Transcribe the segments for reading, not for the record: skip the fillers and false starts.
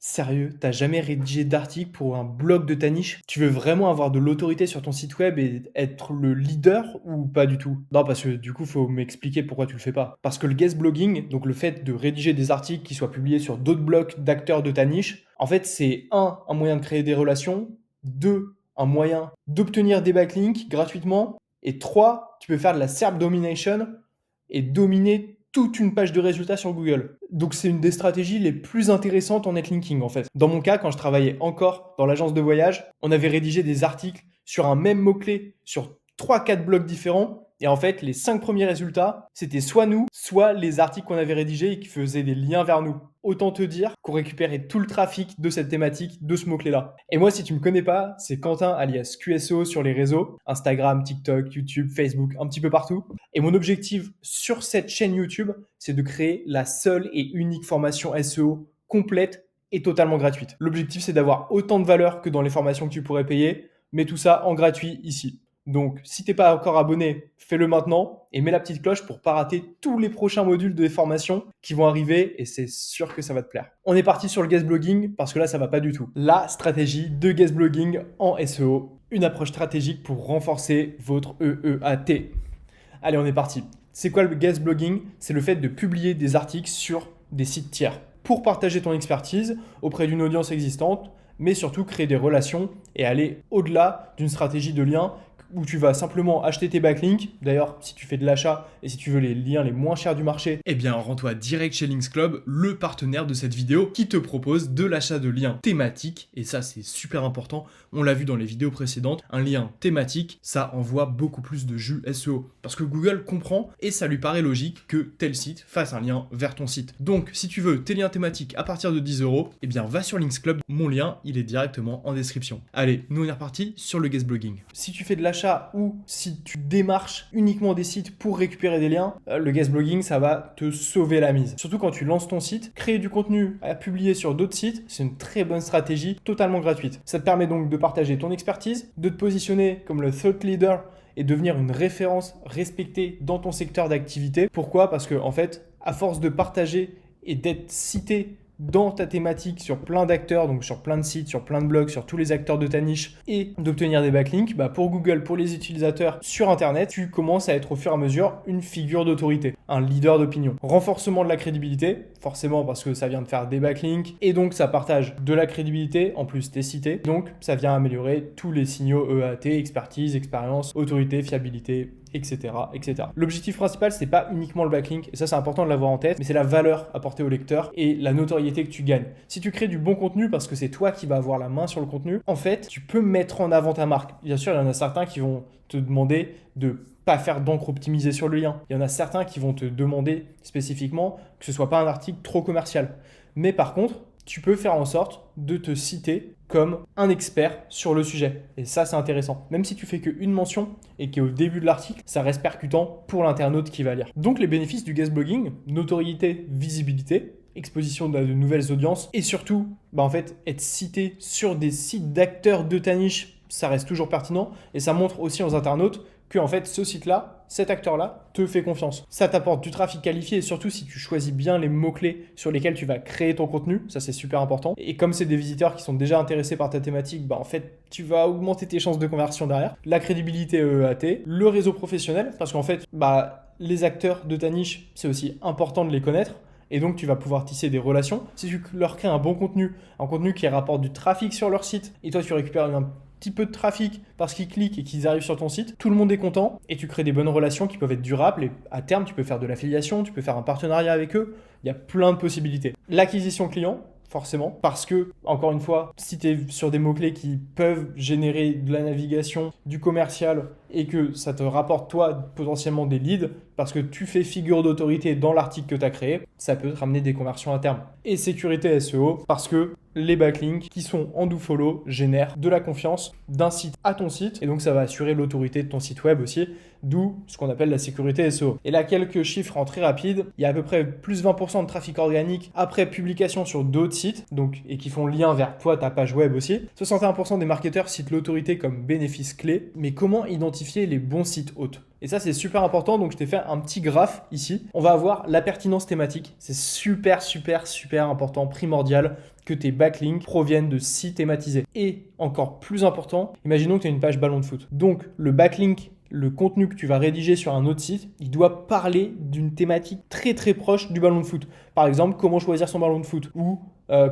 Sérieux, t'as jamais rédigé d'article pour un blog de ta niche? Tu veux vraiment avoir de l'autorité sur ton site web et être le leader ou pas du tout? Non, parce que du coup, faut m'expliquer pourquoi tu le fais pas. Parce que le guest blogging, donc le fait de rédiger des articles qui soient publiés sur d'autres blogs d'acteurs de ta niche, en fait, c'est un moyen de créer des relations, deux, un moyen d'obtenir des backlinks gratuitement, et trois, tu peux faire de la SERP domination et dominer toute une page de résultats sur Google. Donc c'est une des stratégies les plus intéressantes en netlinking en fait. Dans mon cas, quand je travaillais encore dans l'agence de voyage, on avait rédigé des articles sur un même mot-clé sur 3-4 blogs différents. Et en fait, les 5 premiers résultats, c'était soit nous, soit les articles qu'on avait rédigés et qui faisaient des liens vers nous. Autant te dire qu'on récupérait tout le trafic de cette thématique, de ce mot-clé-là. Et moi, si tu me connais pas, c'est Quentin alias QSO sur les réseaux, Instagram, TikTok, YouTube, Facebook, un petit peu partout. Et mon objectif sur cette chaîne YouTube, c'est de créer la seule et unique formation SEO complète et totalement gratuite. L'objectif, c'est d'avoir autant de valeur que dans les formations que tu pourrais payer, mais tout ça en gratuit ici. Donc, si t'es pas encore abonné, fais-le maintenant et mets la petite cloche pour pas rater tous les prochains modules de formations qui vont arriver et c'est sûr que ça va te plaire. On est parti sur le guest blogging parce que là, ça va pas du tout. La stratégie de guest blogging en SEO, une approche stratégique pour renforcer votre EEAT. Allez, on est parti. C'est quoi le guest blogging? C'est le fait de publier des articles sur des sites tiers pour partager ton expertise auprès d'une audience existante, mais surtout créer des relations et aller au-delà d'une stratégie de lien où tu vas simplement acheter tes backlinks. D'ailleurs, si tu fais de l'achat et si tu veux les liens les moins chers du marché, eh bien, rends-toi direct chez Links Club, le partenaire de cette vidéo qui te propose de l'achat de liens thématiques. Et ça, c'est super important. On l'a vu dans les vidéos précédentes. Un lien thématique, ça envoie beaucoup plus de jus SEO. Parce que Google comprend et ça lui paraît logique que tel site fasse un lien vers ton site. Donc, si tu veux tes liens thématiques à partir de 10 €, eh bien, va sur Links Club. Mon lien, il est directement en description. Allez, nous on est reparti sur le guest blogging. Si tu fais de l'achat ou si tu démarches uniquement des sites pour récupérer des liens, le guest blogging, ça va te sauver la mise. Surtout quand tu lances ton site, créer du contenu à publier sur d'autres sites, c'est une très bonne stratégie, totalement gratuite. Ça te permet donc de partager ton expertise, de te positionner comme le thought leader et devenir une référence respectée dans ton secteur d'activité. Pourquoi? Parce que en fait, à force de partager et d'être cité dans ta thématique sur plein d'acteurs, donc sur plein de sites, sur plein de blogs, sur tous les acteurs de ta niche et d'obtenir des backlinks, pour Google, pour les utilisateurs sur Internet, tu commences à être au fur et à mesure une figure d'autorité, un leader d'opinion. Renforcement de la crédibilité, forcément parce que ça vient de faire des backlinks et donc ça partage de la crédibilité, en plus t'es cité, donc ça vient améliorer tous les signaux EAT, expertise, expérience, autorité, fiabilité, etc., etc. L'objectif principal, c'est pas uniquement le backlink, et ça c'est important de l'avoir en tête, mais c'est la valeur apportée au lecteur et la notoriété que tu gagnes. Si tu crées du bon contenu parce que c'est toi qui vas avoir la main sur le contenu, en fait, tu peux mettre en avant ta marque. Bien sûr, il y en a certains qui vont te demander de pas faire d'encre optimisée sur le lien. Il y en a certains qui vont te demander spécifiquement que ce soit pas un article trop commercial. Mais par contre, tu peux faire en sorte de te citer comme un expert sur le sujet. Et ça, c'est intéressant. Même si tu fais qu'une mention et qu'au début de l'article, ça reste percutant pour l'internaute qui va lire. Donc, les bénéfices du guest blogging, notoriété, visibilité, exposition de nouvelles audiences et surtout, en fait, être cité sur des sites d'acteurs de ta niche, ça reste toujours pertinent et ça montre aussi aux internautes que en fait ce site-là, cet acteur-là te fait confiance. Ça t'apporte du trafic qualifié et surtout si tu choisis bien les mots-clés sur lesquels tu vas créer ton contenu, ça c'est super important. Et comme c'est des visiteurs qui sont déjà intéressés par ta thématique, en fait tu vas augmenter tes chances de conversion derrière. La crédibilité EEAT, le réseau professionnel, parce qu'en fait les acteurs de ta niche, c'est aussi important de les connaître. Et donc, tu vas pouvoir tisser des relations. Si tu leur crées un bon contenu, un contenu qui rapporte du trafic sur leur site, et toi, tu récupères un petit peu de trafic parce qu'ils cliquent et qu'ils arrivent sur ton site, tout le monde est content et tu crées des bonnes relations qui peuvent être durables et à terme, tu peux faire de l'affiliation, tu peux faire un partenariat avec eux. Il y a plein de possibilités. L'acquisition client, forcément, parce que, encore une fois, si tu es sur des mots-clés qui peuvent générer de la navigation, du commercial et que ça te rapporte, toi, potentiellement des leads, parce que tu fais figure d'autorité dans l'article que tu as créé, ça peut te ramener des conversions à terme. Et sécurité SEO, parce que les backlinks qui sont en dofollow génèrent de la confiance d'un site à ton site, et donc ça va assurer l'autorité de ton site web aussi, d'où ce qu'on appelle la sécurité SEO. Et là, quelques chiffres en très rapide, il y a à peu près plus 20% de trafic organique après publication sur d'autres sites, donc, et qui font lien vers toi, ta page web aussi. 61% des marketeurs citent l'autorité comme bénéfice clé, mais comment identifier les bons sites hôtes ? Et ça, c'est super important. Donc, je t'ai fait un petit graphe ici. On va avoir la pertinence thématique. C'est super, super, super important, primordial que tes backlinks proviennent de sites thématisés. Et encore plus important, imaginons que tu as une page ballon de foot. Donc, le backlink, le contenu que tu vas rédiger sur un autre site, il doit parler d'une thématique très très proche du ballon de foot. Par exemple, comment choisir son ballon de foot ou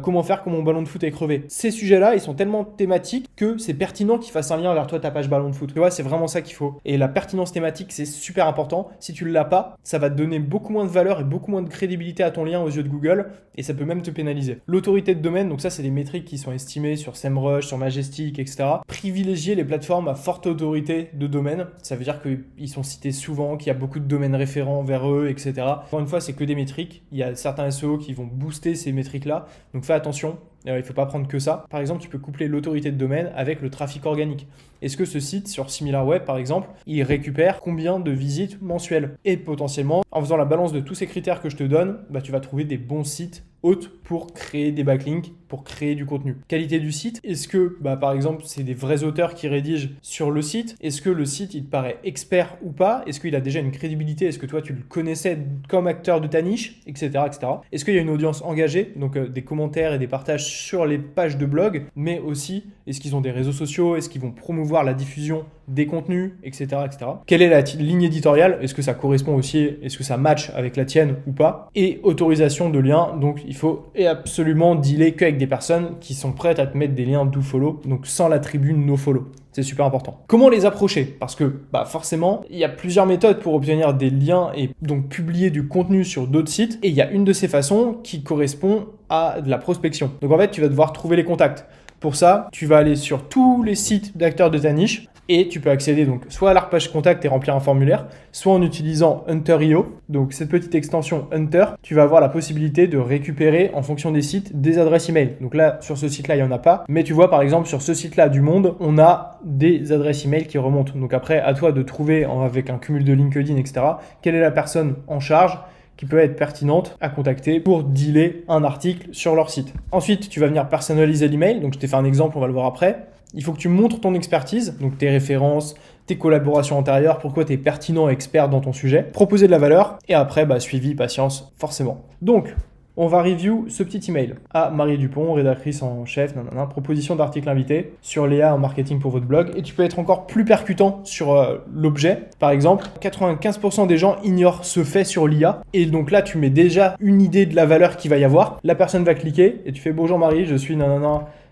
comment faire quand mon ballon de foot est crevé. Ces sujets-là, ils sont tellement thématiques que c'est pertinent qu'ils fassent un lien vers toi, ta page ballon de foot. Tu vois, c'est vraiment ça qu'il faut. Et la pertinence thématique, c'est super important. Si tu ne l'as pas, ça va te donner beaucoup moins de valeur et beaucoup moins de crédibilité à ton lien aux yeux de Google et ça peut même te pénaliser. L'autorité de domaine, donc ça, c'est des métriques qui sont estimées sur SEMrush, sur Majestic, etc. Privilégier les plateformes à forte autorité de domaine. Ça veut dire qu'ils sont cités souvent, qu'il y a beaucoup de domaines référents vers eux, etc. Encore une fois, c'est que des métriques. Il y a certains SEO qui vont booster ces métriques-là. Donc fais attention, il ne faut pas prendre que ça. Par exemple, tu peux coupler l'autorité de domaine avec le trafic organique. Est-ce que ce site sur SimilarWeb, par exemple, il récupère combien de visites mensuelles? Et potentiellement, en faisant la balance de tous ces critères que je te donne, tu vas trouver des bons sites hôtes pour créer des backlinks, pour créer du contenu. Qualité du site, est-ce que, par exemple, c'est des vrais auteurs qui rédigent sur le site? Est-ce que le site, il te paraît expert ou pas? Est-ce qu'il a déjà une crédibilité? Est-ce que toi, tu le connaissais comme acteur de ta niche, etc., etc. Est-ce qu'il y a une audience engagée, donc des commentaires et des partages sur les pages de blog, mais aussi, est-ce qu'ils ont des réseaux sociaux? Est-ce qu'ils vont promouvoir la diffusion des contenus, etc., etc. Quelle est la ligne éditoriale? Est-ce que ça correspond aussi? Est-ce que ça match avec la tienne ou pas? Et autorisation de liens, donc il faut absolument dealer qu'avec des personnes qui sont prêtes à te mettre des liens do-follow, donc sans l'attribut no-follow. C'est super important. Comment les approcher? Parce que forcément, il y a plusieurs méthodes pour obtenir des liens et donc publier du contenu sur d'autres sites. Et il y a une de ces façons qui correspond à de la prospection. Donc en fait, tu vas devoir trouver les contacts. Pour ça, tu vas aller sur tous les sites d'acteurs de ta niche et tu peux accéder donc soit à leur page contact et remplir un formulaire, soit en utilisant Hunter.io. Donc cette petite extension Hunter, tu vas avoir la possibilité de récupérer en fonction des sites des adresses email. Donc là, sur ce site-là, il n'y en a pas. Mais tu vois, par exemple, sur ce site-là du Monde, on a des adresses email qui remontent. Donc après, à toi de trouver avec un cumul de LinkedIn, etc., quelle est la personne en charge qui peut être pertinente à contacter pour dealer un article sur leur site. Ensuite, tu vas venir personnaliser l'email. Donc, je t'ai fait un exemple, on va le voir après. Il faut que tu montres ton expertise, donc tes références, tes collaborations antérieures, pourquoi tu es pertinent et expert dans ton sujet. Proposer de la valeur et après, suivi, patience, forcément. Donc, on va review ce petit email à Marie Dupont, rédactrice en chef, proposition d'article invité sur Léa en marketing pour votre blog. Et tu peux être encore plus percutant sur l'objet. Par exemple, 95% des gens ignorent ce fait sur l'IA. Et donc là, tu mets déjà une idée de la valeur qu'il va y avoir. La personne va cliquer et tu fais « Bonjour Marie, je suis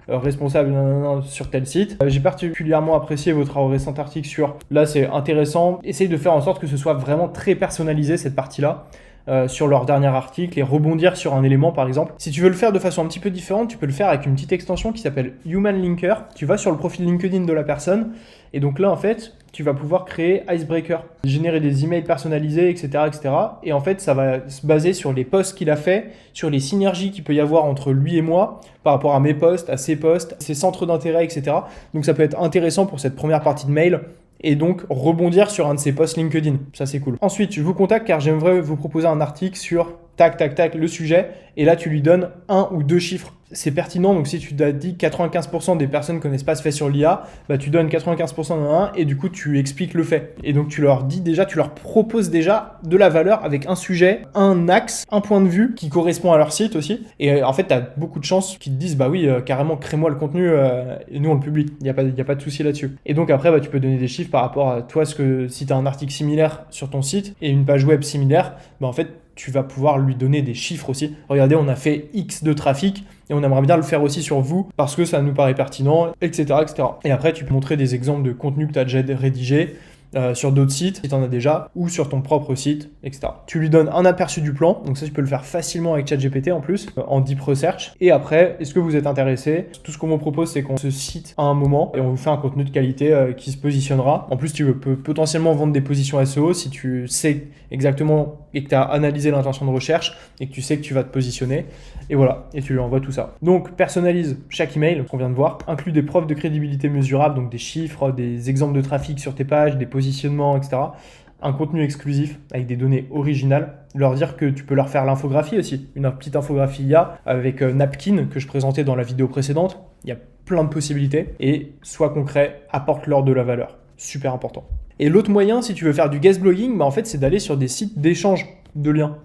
responsable sur tel site. J'ai particulièrement apprécié votre récent article sur... » Là, c'est intéressant. Essaye de faire en sorte que ce soit vraiment très personnalisé, cette partie-là. Sur leur dernier article et rebondir sur un élément par exemple. Si tu veux le faire de façon un petit peu différente, tu peux le faire avec une petite extension qui s'appelle Human Linker. Tu vas sur le profil LinkedIn de la personne et donc là en fait tu vas pouvoir créer Icebreaker, générer des emails personnalisés, etc., etc. Et en fait ça va se baser sur les posts qu'il a fait, sur les synergies qu'il peut y avoir entre lui et moi par rapport à mes posts, à ses posts, ses centres d'intérêt, etc. Donc ça peut être intéressant pour cette première partie de mail et donc rebondir sur un de ces posts LinkedIn. Ça, c'est cool. Ensuite, je vous contacte car j'aimerais vous proposer un article sur tac, tac, tac, le sujet. Et là, tu lui donnes 1 ou 2 chiffres. C'est pertinent. Donc, si tu t'as dit 95% des personnes connaissent pas ce fait sur l'IA, tu donnes 95% d'un 1 et du coup, tu expliques le fait. Et donc, tu leur proposes déjà de la valeur avec un sujet, un axe, un point de vue qui correspond à leur site aussi. Et en fait, tu as beaucoup de chances qu'ils te disent, oui, carrément, crée-moi le contenu et nous, on le publie. Il n'y a pas de souci là-dessus. Et donc, après, tu peux donner des chiffres par rapport à toi, si tu as un article similaire sur ton site et une page web similaire, en fait, tu vas pouvoir lui donner des chiffres aussi. Regardez, on a fait X de trafic et on aimerait bien le faire aussi sur vous parce que ça nous paraît pertinent, etc., etc. Et après, tu peux montrer des exemples de contenu que tu as déjà rédigé sur d'autres sites, si tu en as déjà, ou sur ton propre site, etc. Tu lui donnes un aperçu du plan, donc ça, tu peux le faire facilement avec ChatGPT en plus, en deep research. Et après, est-ce que vous êtes intéressé? Tout ce qu'on vous propose, c'est qu'on se cite à un moment et on vous fait un contenu de qualité qui se positionnera. En plus, tu peux potentiellement vendre des positions SEO si tu sais exactement et que tu as analysé l'intention de recherche et que tu sais que tu vas te positionner. Et voilà, et tu lui envoies tout ça. Donc, personnalise chaque email qu'on vient de voir, inclut des preuves de crédibilité mesurables, donc des chiffres, des exemples de trafic sur tes pages, des positionnements, etc. Un contenu exclusif avec des données originales. Leur dire que tu peux leur faire l'infographie aussi, une petite infographie IA avec Napkin que je présentais dans la vidéo précédente. Il y a plein de possibilités et sois concret, apporte-leur de la valeur. Super important. Et l'autre moyen, si tu veux faire du guest blogging, bah en fait, c'est d'aller sur des sites d'échange de liens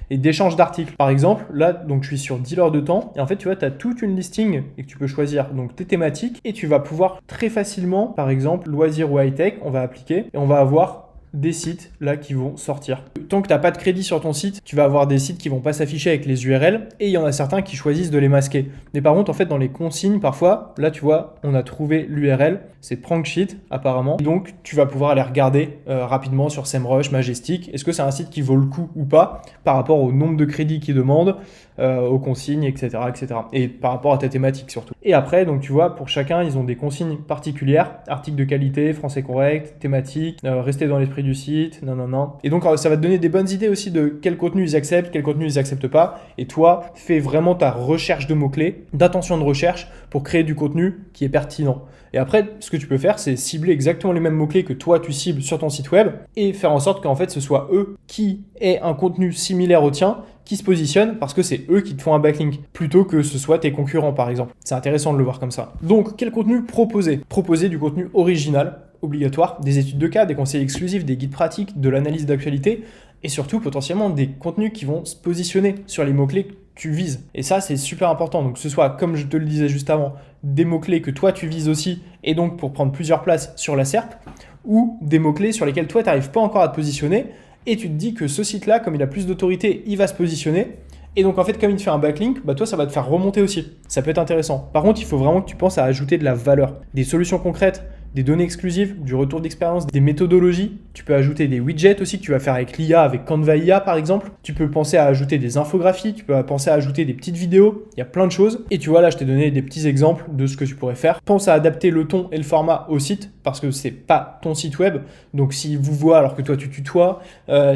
et d'échange d'articles. Par exemple, là, donc je suis sur Dealer de temps et en fait, tu vois, tu as toute une listing et que tu peux choisir donc tes thématiques et tu vas pouvoir très facilement, par exemple, loisirs ou high-tech, on va appliquer et on va avoir des sites là qui vont sortir. Tant que tu n'as pas de crédit sur ton site, tu vas avoir des sites qui vont pas s'afficher avec les URL et il y en a certains qui choisissent de les masquer. Mais par contre, en fait, dans les consignes, parfois, là, tu vois, on a trouvé l'URL, c'est Pranksheet apparemment. Donc, tu vas pouvoir aller regarder rapidement sur SEMrush, Majestic. Est-ce que c'est un site qui vaut le coup ou pas par rapport au nombre de crédits qu'il demande, aux consignes, etc., etc. Et par rapport à ta thématique surtout. Et après, donc tu vois, pour chacun, ils ont des consignes particulières, articles de qualité, français correct, thématique, rester dans l'esprit du site, non. Et donc, ça va te donner des bonnes idées aussi de quel contenu ils acceptent, quel contenu ils acceptent pas. Et toi, fais vraiment ta recherche de mots-clés, d'intention de recherche pour créer du contenu qui est pertinent. Et après, ce que tu peux faire, c'est cibler exactement les mêmes mots-clés que toi, tu cibles sur ton site web et faire en sorte qu'en fait, ce soit eux qui aient un contenu similaire au tien, qui se positionnent parce que c'est eux qui te font un backlink, plutôt que ce soit tes concurrents, par exemple. C'est intéressant de le voir comme ça. Donc, quel contenu proposer? Proposer du contenu original, obligatoire, des études de cas, des conseils exclusifs, des guides pratiques, de l'analyse d'actualité, et surtout, potentiellement, des contenus qui vont se positionner sur les mots-clés que tu vises. Et ça, c'est super important. Donc, que ce soit, comme je te le disais juste avant, des mots-clés que toi, tu vises aussi, et donc pour prendre plusieurs places sur la SERP, ou des mots-clés sur lesquels toi, tu n'arrives pas encore à te positionner, et tu te dis que ce site-là, comme il a plus d'autorité, il va se positionner. Et donc, en fait, comme il te fait un backlink, bah toi, ça va te faire remonter aussi. Ça peut être intéressant. Par contre, il faut vraiment que tu penses à ajouter de la valeur, des solutions concrètes, des données exclusives, du retour d'expérience, des méthodologies. Tu peux ajouter des widgets aussi que tu vas faire avec l'IA, avec Canva IA par exemple. Tu peux penser à ajouter des infographies, tu peux penser à ajouter des petites vidéos. Il y a plein de choses. Et tu vois, là, je t'ai donné des petits exemples de ce que tu pourrais faire. Pense à adapter le ton et le format au site parce que c'est pas ton site web. Donc, s'il vous voit alors que toi, tu tutoies,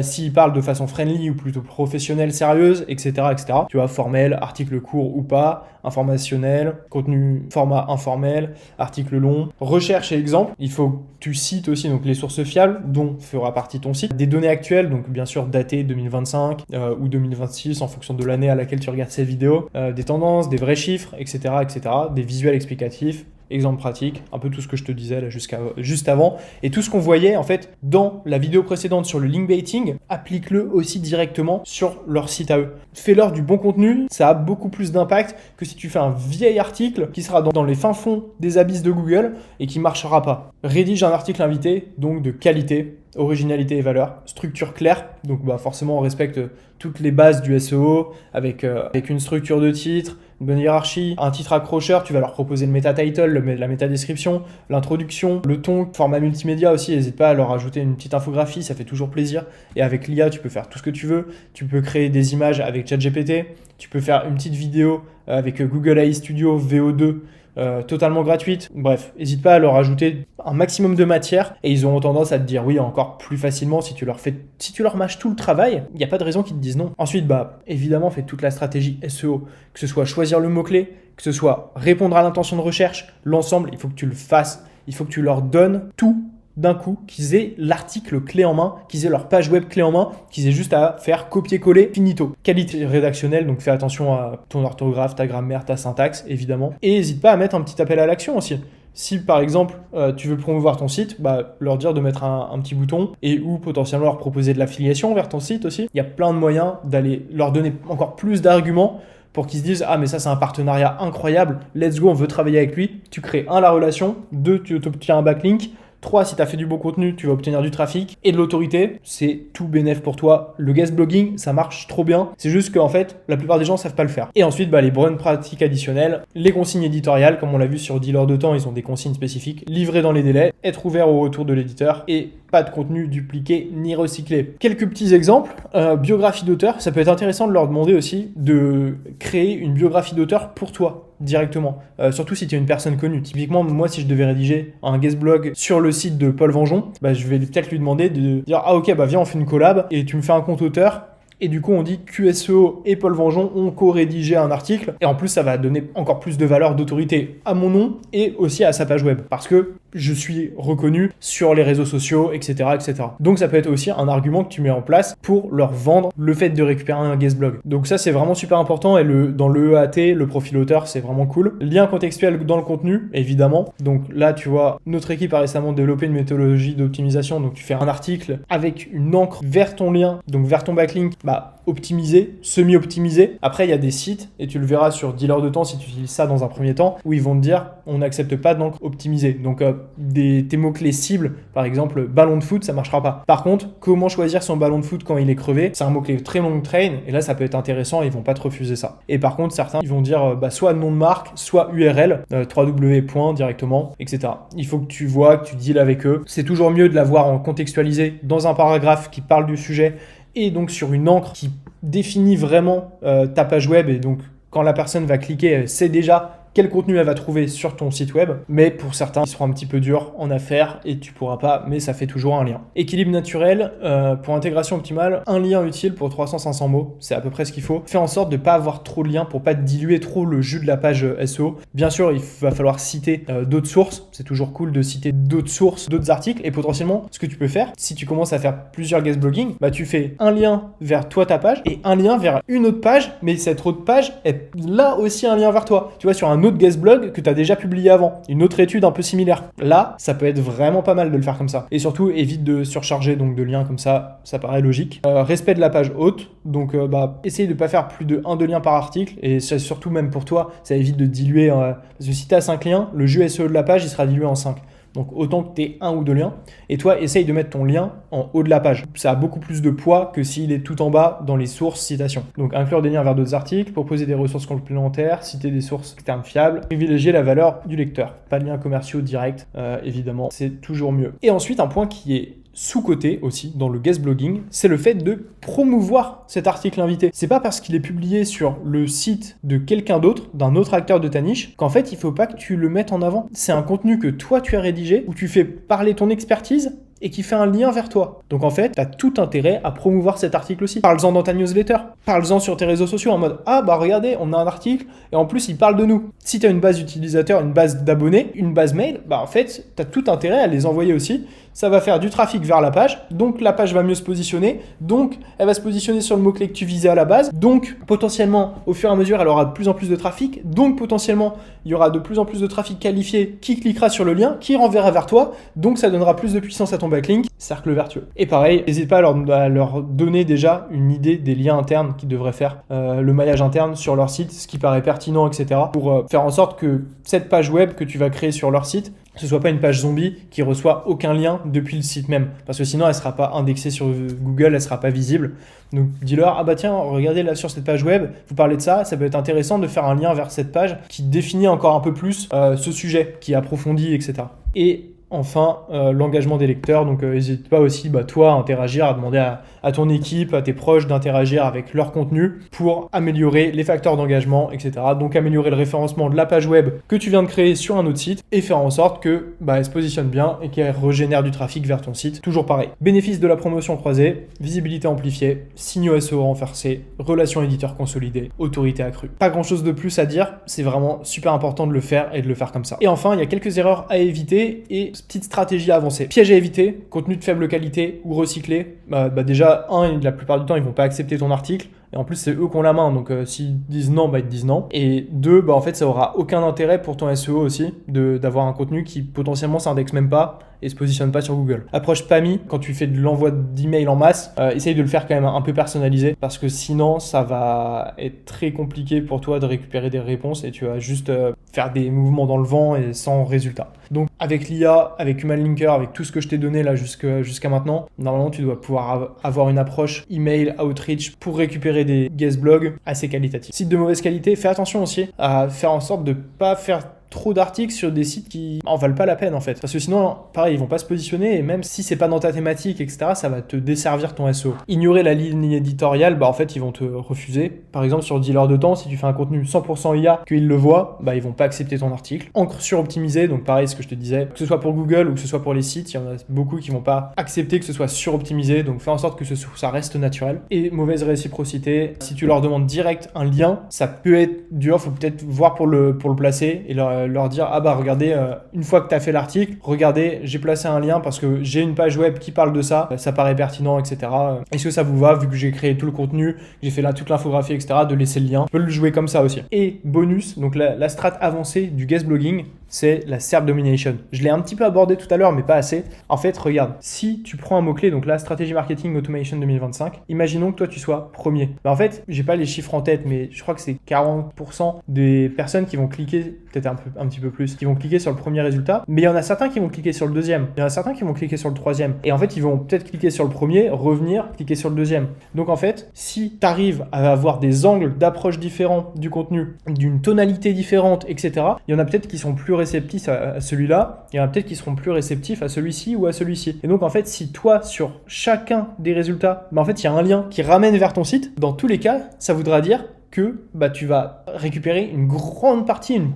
s'il parle de façon friendly ou plutôt professionnelle, sérieuse, etc., etc. Tu vois, formel, article court ou pas, informationnel, contenu, format informel, article long, recherche et exemple. Il faut que tu cites aussi donc, les sources fiables dont fera partie ton site. Des données actuelles, donc bien sûr datées 2025 ou 2026 en fonction de l'année à laquelle tu regardes cette vidéo. Des tendances, des vrais chiffres, etc., etc. Des visuels explicatifs. Exemple pratique, un peu tout ce que je te disais là juste avant. Et tout ce qu'on voyait en fait dans la vidéo précédente sur le link baiting, applique-le aussi directement sur leur site à eux. Fais-leur du bon contenu, ça a beaucoup plus d'impact que si tu fais un vieil article qui sera dans les fins fonds des abysses de Google et qui ne marchera pas. Rédige un article invité, donc de qualité, originalité et valeur, structure claire, donc forcément on respecte toutes les bases du SEO avec une structure de titre, une bonne hiérarchie, un titre accrocheur, tu vas leur proposer le meta title, la méta description, l'introduction, le ton, format multimédia aussi, n'hésite pas à leur ajouter une petite infographie, ça fait toujours plaisir. Et avec l'IA, tu peux faire tout ce que tu veux, tu peux créer des images avec ChatGPT, tu peux faire une petite vidéo avec Google AI Studio VO2, totalement gratuite. Bref, n'hésite pas à leur ajouter un maximum de matière et ils auront tendance à te dire oui encore plus facilement si tu leur mâches tout le travail, il n'y a pas de raison qu'ils te disent non. Ensuite, évidemment, fais toute la stratégie SEO, que ce soit choisir le mot-clé, que ce soit répondre à l'intention de recherche, l'ensemble, il faut que tu le fasses, il faut que tu leur donnes tout d'un coup, qu'ils aient l'article clé en main, qu'ils aient leur page web clé en main, qu'ils aient juste à faire copier-coller, finito. Qualité rédactionnelle, donc fais attention à ton orthographe, ta grammaire, ta syntaxe, évidemment. Et n'hésite pas à mettre un petit appel à l'action aussi. Si par exemple tu veux promouvoir ton site, leur dire de mettre un petit bouton et ou potentiellement leur proposer de l'affiliation vers ton site aussi. Il y a plein de moyens d'aller leur donner encore plus d'arguments pour qu'ils se disent « Ah mais ça c'est un partenariat incroyable, let's go, on veut travailler avec lui ». Tu crées 1 la relation, 2 tu obtiens un backlink, 3, si tu as fait du bon contenu, tu vas obtenir du trafic et de l'autorité. C'est tout bénef pour toi. Le guest blogging, ça marche trop bien. C'est juste qu'en fait, la plupart des gens ne savent pas le faire. Et ensuite, les bonnes pratiques additionnelles, les consignes éditoriales, comme on l'a vu sur Dealer de temps, ils ont des consignes spécifiques. Livrer dans les délais, être ouvert au retour de l'éditeur et pas de contenu dupliqué ni recyclé. Quelques petits exemples. Biographie d'auteur, ça peut être intéressant de leur demander aussi de créer une biographie d'auteur pour toi directement, surtout si tu es une personne connue. Typiquement, moi, si je devais rédiger un guest blog sur le site de Paul Vengeon, je vais peut-être lui demander de dire « Ah ok, viens, on fait une collab et tu me fais un compte auteur Et du coup, on dit QSEO et Paul Vengeon ont co-rédigé un article. Et en plus, ça va donner encore plus de valeur d'autorité à mon nom et aussi à sa page web. Parce que je suis reconnu sur les réseaux sociaux, etc., etc. Donc ça peut être aussi un argument que tu mets en place pour leur vendre le fait de récupérer un guest blog. Donc ça, c'est vraiment super important. Et dans le EAT, le profil auteur, c'est vraiment cool. Lien contextuel dans le contenu, évidemment. Donc là, tu vois, notre équipe a récemment développé une méthodologie d'optimisation. Donc tu fais un article avec une encre vers ton lien, donc vers ton backlink, optimisé, semi-optimisé. Après, il y a des sites, et tu le verras sur Dealer de temps si tu utilises ça dans un premier temps, où ils vont te dire on n'accepte pas d'encre optimisée. Donc tes mots-clés cibles, par exemple ballon de foot, ça marchera pas. Par contre, comment choisir son ballon de foot quand il est crevé, c'est un mot-clé très long train, et là ça peut être intéressant, ils vont pas te refuser ça. Et par contre, certains ils vont dire soit nom de marque, soit URL, www. directement, etc. Il faut que tu vois, que tu deals avec eux. C'est toujours mieux de l'avoir en contextualisé dans un paragraphe qui parle du sujet et donc sur une encre qui définit vraiment ta page web, et donc quand la personne va cliquer, elle sait déjà quel contenu elle va trouver sur ton site web. Mais pour certains, ils seront un petit peu durs en affaires et tu pourras pas, mais ça fait toujours un lien. Équilibre naturel, pour intégration optimale, un lien utile pour 300-500 mots, c'est à peu près ce qu'il faut. Fais en sorte de ne pas avoir trop de liens pour pas diluer trop le jus de la page SEO. Bien sûr, il va falloir citer d'autres sources. C'est toujours cool de citer d'autres sources, d'autres articles, et potentiellement, ce que tu peux faire, si tu commences à faire plusieurs guest blogging, tu fais un lien vers toi, ta page, et un lien vers une autre page, mais cette autre page est là aussi un lien vers toi. Tu vois, sur un autre guest blog que tu as déjà publié avant, une autre étude un peu similaire. Là, ça peut être vraiment pas mal de le faire comme ça. Et surtout, évite de surcharger donc de liens comme ça paraît logique. Respect de la page haute, donc essaye de pas faire plus de 1-2 liens par article, et ça, surtout même pour toi, ça évite de diluer, parce que si tu as 5 liens, le jeu SEO de la page, il sera dilué en 5. Donc autant que tu aies 1 ou 2 liens. Et toi, essaye de mettre ton lien en haut de la page. Ça a beaucoup plus de poids que s'il est tout en bas dans les sources citations. Donc inclure des liens vers d'autres articles, proposer des ressources complémentaires, citer des sources externes fiables, privilégier la valeur du lecteur. Pas de liens commerciaux directs, évidemment, c'est toujours mieux. Et ensuite, un point qui est sous-côté aussi dans le guest blogging, c'est le fait de promouvoir cet article invité. C'est pas parce qu'il est publié sur le site de quelqu'un d'autre, d'un autre acteur de ta niche, qu'en fait il faut pas que tu le mettes en avant. C'est un contenu que toi tu as rédigé, où tu fais parler ton expertise et qui fait un lien vers toi. Donc en fait, tu as tout intérêt à promouvoir cet article aussi. Parle-en dans ta newsletter, parle-en sur tes réseaux sociaux en mode « Ah regardez, on a un article et en plus il parle de nous ». Si tu as une base d'utilisateurs, une base d'abonnés, une base mail, en fait, tu as tout intérêt à les envoyer aussi. Ça va faire du trafic vers la page, donc la page va mieux se positionner, donc elle va se positionner sur le mot-clé que tu visais à la base, donc potentiellement, au fur et à mesure, elle aura de plus en plus de trafic, donc potentiellement, il y aura de plus en plus de trafic qualifié qui cliquera sur le lien, qui renverra vers toi, donc ça donnera plus de puissance à ton backlink, cercle vertueux. Et pareil, n'hésite pas à leur donner déjà une idée des liens internes qu'ils devraient faire, le maillage interne sur leur site, ce qui paraît pertinent, etc. pour faire en sorte que cette page web que tu vas créer sur leur site, ce soit pas une page zombie qui reçoit aucun lien depuis le site même, parce que sinon elle sera pas indexée sur Google, elle sera pas visible. Donc dis-leur tiens, regardez là sur cette page web, vous parlez de ça peut être intéressant de faire un lien vers cette page qui définit encore un peu plus ce sujet, qui approfondit, etc. Et enfin, l'engagement des lecteurs, donc n'hésite pas aussi toi à interagir, à demander à ton équipe, à tes proches d'interagir avec leur contenu pour améliorer les facteurs d'engagement, etc. Donc améliorer le référencement de la page web que tu viens de créer sur un autre site et faire en sorte que elle se positionne bien et qu'elle régénère du trafic vers ton site. Toujours pareil. Bénéfice de la promotion croisée, visibilité amplifiée, signaux SEO renforcés, relations éditeurs consolidées, autorité accrue. Pas grand chose de plus à dire, c'est vraiment super important de le faire et de le faire comme ça. Et enfin, il y a quelques erreurs à éviter et petite stratégie à avancer. Piège à éviter, contenu de faible qualité ou recyclé. Déjà, la plupart du temps, ils vont pas accepter ton article. Et en plus, c'est eux qui ont la main. Donc, s'ils disent non, ils te disent non. Et 2, en fait, ça aura aucun intérêt pour ton SEO aussi d'avoir un contenu qui potentiellement s'indexe même pas et se positionne pas sur Google. Approche PAMI, quand tu fais de l'envoi d'emails en masse, essaye de le faire quand même un peu personnalisé parce que sinon, ça va être très compliqué pour toi de récupérer des réponses et tu vas juste faire des mouvements dans le vent et sans résultat. Donc, avec l'IA, avec Human Linker, avec tout ce que je t'ai donné là jusqu'à maintenant, normalement, tu dois pouvoir avoir une approche email outreach pour récupérer des guest blogs assez qualitatifs. Site de mauvaise qualité, fais attention aussi à faire en sorte de pas faire trop d'articles sur des sites qui en valent pas la peine en fait. Parce que sinon, pareil, ils vont pas se positionner et même si c'est pas dans ta thématique, etc., ça va te desservir ton SEO. Ignorer la ligne éditoriale, bah en fait, ils vont te refuser. Par exemple, sur Dealer de temps, si tu fais un contenu 100% IA, qu'ils le voient, bah ils vont pas accepter ton article. Encre suroptimisée, donc pareil, ce que je te disais, que ce soit pour Google ou que ce soit pour les sites, il y en a beaucoup qui vont pas accepter que ce soit suroptimisé, donc fais en sorte que ça reste naturel. Et mauvaise réciprocité, si tu leur demandes direct un lien, ça peut être dur, faut peut-être voir pour le placer et leur dire ah bah regardez, une fois que tu as fait l'article, regardez, j'ai placé un lien parce que j'ai une page web qui parle de ça paraît pertinent, etc. Est-ce que ça vous va, vu que j'ai créé tout le contenu, j'ai fait là toute l'infographie, etc., de laisser le lien. On peut le jouer comme ça aussi. Et bonus, donc la strat avancée du guest blogging, c'est la SERP domination. Je l'ai un petit peu abordé tout à l'heure, mais pas assez. En fait, regarde, si tu prends un mot-clé, donc la stratégie marketing automation 2025, imaginons que toi tu sois premier. Bah, en fait, j'ai pas les chiffres en tête, mais je crois que c'est 40% des personnes qui vont cliquer, peut-être un petit peu plus, qui vont cliquer sur le premier résultat, mais il y en a certains qui vont cliquer sur le deuxième, il y en a certains qui vont cliquer sur le troisième. Et en fait, ils vont peut-être cliquer sur le premier, revenir, cliquer sur le deuxième. Donc en fait, si tu arrives à avoir des angles d'approche différents du contenu, d'une tonalité différente, etc., il y en a peut-être qui sont plus réceptifs à celui-là, il y en a peut-être qui seront plus réceptifs à celui-ci ou à celui-ci. Et donc en fait, si toi, sur chacun des résultats, bah, en fait, il y a un lien qui ramène vers ton site, dans tous les cas, ça voudra dire que bah, tu vas récupérer une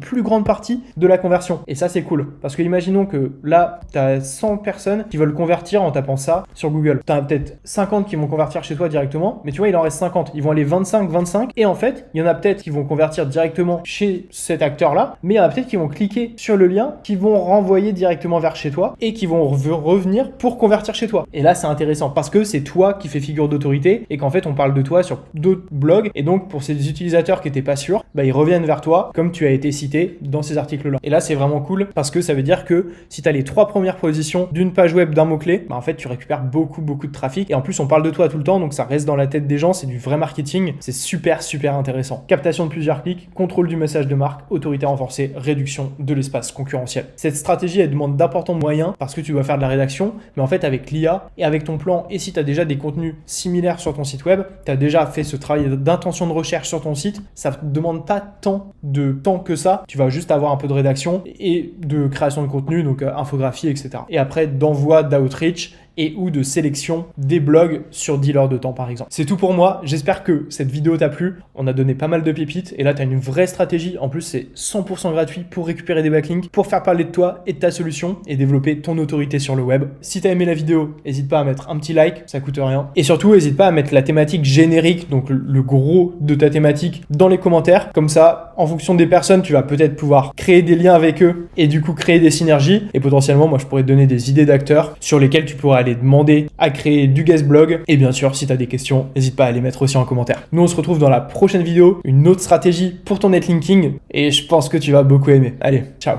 plus grande partie de la conversion. Et ça, c'est cool. Parce que imaginons que là, tu as 100 personnes qui veulent convertir en tapant ça sur Google. Tu as peut-être 50 qui vont convertir chez toi directement, mais tu vois, il en reste 50. Ils vont aller 25. Et en fait, il y en a peut-être qui vont convertir directement chez cet acteur-là, mais il y en a peut-être qui vont cliquer sur le lien, qui vont renvoyer directement vers chez toi et qui vont revenir pour convertir chez toi. Et là, c'est intéressant parce que c'est toi qui fais figure d'autorité et qu'en fait, on parle de toi sur d'autres blogs. Et donc, pour ces utilisateurs qui n'étaient pas sûrs, bah, ils reviennent vers toi comme tu as été cité dans ces articles-là. Et là, c'est vraiment cool parce que ça veut dire que si tu as les 3 premières positions d'une page web d'un mot-clé, bah, en fait, tu récupères beaucoup de trafic. Et en plus, on parle de toi tout le temps, donc ça reste dans la tête des gens, c'est du vrai marketing. C'est super intéressant. Captation de plusieurs clics, contrôle du message de marque, autorité renforcée, réduction de l'espace concurrentiel. Cette stratégie, elle demande d'importants moyens parce que tu dois faire de la rédaction, mais en fait, avec l'IA et avec ton plan, et si tu as déjà des contenus similaires sur ton site web, tu as déjà fait ce travail d'intention de recherche sur ton site, ça ne demande pas tant de temps que ça. Tu vas juste avoir un peu de rédaction et de création de contenu, donc infographie, etc. Et après, d'envoi d'outreach et ou de sélection des blogs sur Dealer de temps par exemple. C'est tout pour moi, j'espère que cette vidéo t'a plu, on a donné pas mal de pépites et là tu as une vraie stratégie, en plus c'est 100% gratuit pour récupérer des backlinks, pour faire parler de toi et de ta solution et développer ton autorité sur le web. Si t'as aimé la vidéo, n'hésite pas à mettre un petit like, ça coûte rien. Et surtout, n'hésite pas à mettre la thématique générique, donc le gros de ta thématique dans les commentaires, comme ça, en fonction des personnes, tu vas peut-être pouvoir créer des liens avec eux et du coup créer des synergies et potentiellement, moi je pourrais te donner des idées d'acteurs sur lesquels tu pourrais aller demander à créer du guest blog. Et bien sûr, si tu as des questions, n'hésite pas à les mettre aussi en commentaire. Nous, on se retrouve dans la prochaine vidéo, une autre stratégie pour ton netlinking et je pense que tu vas beaucoup aimer. Allez, ciao.